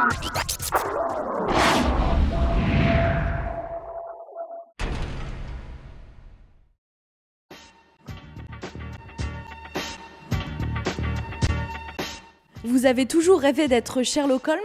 Vous avez toujours rêvé d'être Sherlock Holmes?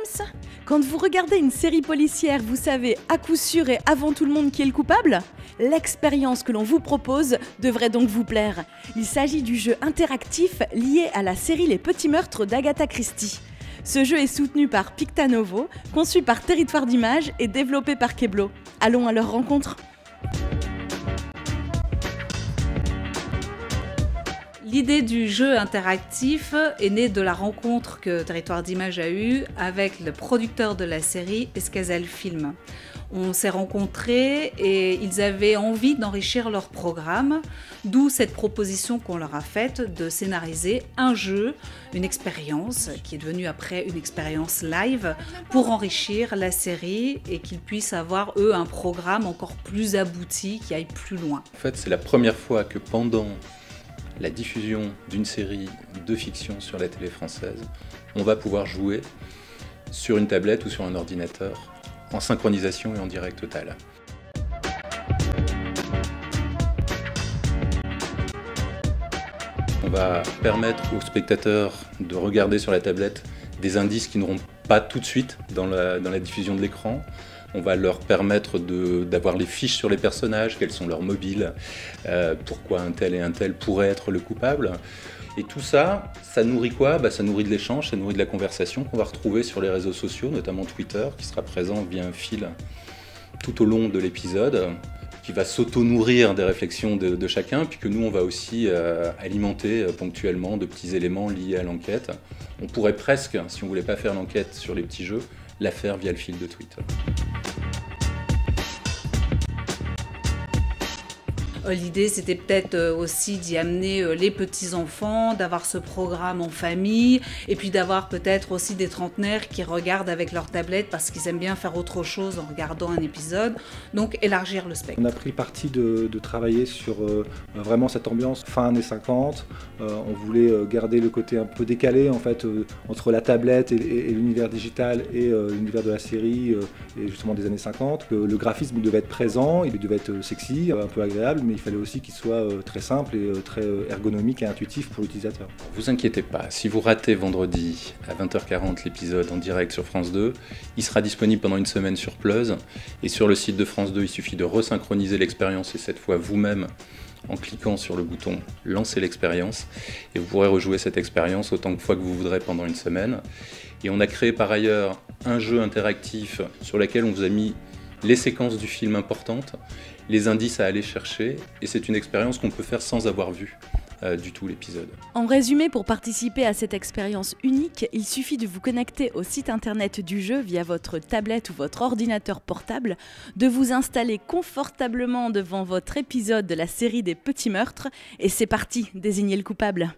Quand vous regardez une série policière, vous savez à coup sûr et avant tout le monde qui est le coupable? L'expérience que l'on vous propose devrait donc vous plaire. Il s'agit du jeu interactif lié à la série Les Petits Meurtres d'Agatha Christie. Ce jeu est soutenu par Pictanovo, conçu par Territoire d'Images et développé par Keblo. Allons à leur rencontre. L'idée du jeu interactif est née de la rencontre que Territoire d'Images a eue avec le producteur de la série Escazelle Film. On s'est rencontrés et ils avaient envie d'enrichir leur programme, d'où cette proposition qu'on leur a faite de scénariser un jeu, une expérience qui est devenue après une expérience live pour enrichir la série et qu'ils puissent avoir eux un programme encore plus abouti qui aille plus loin. En fait, c'est la première fois que pendant la diffusion d'une série de fiction sur la télé française, on va pouvoir jouer sur une tablette ou sur un ordinateur en synchronisation et en direct total. On va permettre aux spectateurs de regarder sur la tablette des indices qui n'auront pas tout de suite dans la diffusion de l'écran. On va leur permettre d'avoir les fiches sur les personnages, quels sont leurs mobiles, pourquoi un tel et un tel pourraient être le coupable. Et tout ça, ça nourrit quoi? Ça nourrit de l'échange, ça nourrit de la conversation qu'on va retrouver sur les réseaux sociaux, notamment Twitter, qui sera présent via un fil tout au long de l'épisode, qui va s'auto-nourrir des réflexions de chacun, puis que nous, on va aussi alimenter ponctuellement de petits éléments liés à l'enquête. On pourrait presque, si on ne voulait pas faire l'enquête sur les petits jeux, la faire via le fil de Twitter. L'idée, c'était peut-être aussi d'y amener les petits-enfants, d'avoir ce programme en famille, et puis d'avoir peut-être aussi des trentenaires qui regardent avec leur tablette parce qu'ils aiment bien faire autre chose en regardant un épisode, donc élargir le spectre. On a pris le parti de travailler sur vraiment cette ambiance fin années 50. On voulait garder le côté un peu décalé en fait, entre la tablette et l'univers digital et l'univers de la série et justement des années 50. Le graphisme devait être présent, il devait être sexy, un peu agréable, mais il fallait aussi qu'il soit très simple et très ergonomique et intuitif pour l'utilisateur. Vous inquiétez pas, si vous ratez vendredi à 20h40 l'épisode en direct sur France 2, il sera disponible pendant une semaine sur Plus, et sur le site de France 2, il suffit de resynchroniser l'expérience et cette fois vous-même en cliquant sur le bouton « Lancer l'expérience » et vous pourrez rejouer cette expérience autant de fois que vous voudrez pendant une semaine. Et on a créé par ailleurs un jeu interactif sur lequel on vous a mis les séquences du film importantes, les indices à aller chercher, et c'est une expérience qu'on peut faire sans avoir vu du tout l'épisode. En résumé, pour participer à cette expérience unique, il suffit de vous connecter au site internet du jeu via votre tablette ou votre ordinateur portable, de vous installer confortablement devant votre épisode de la série des Petits Meurtres, et c'est parti, désignez le coupable.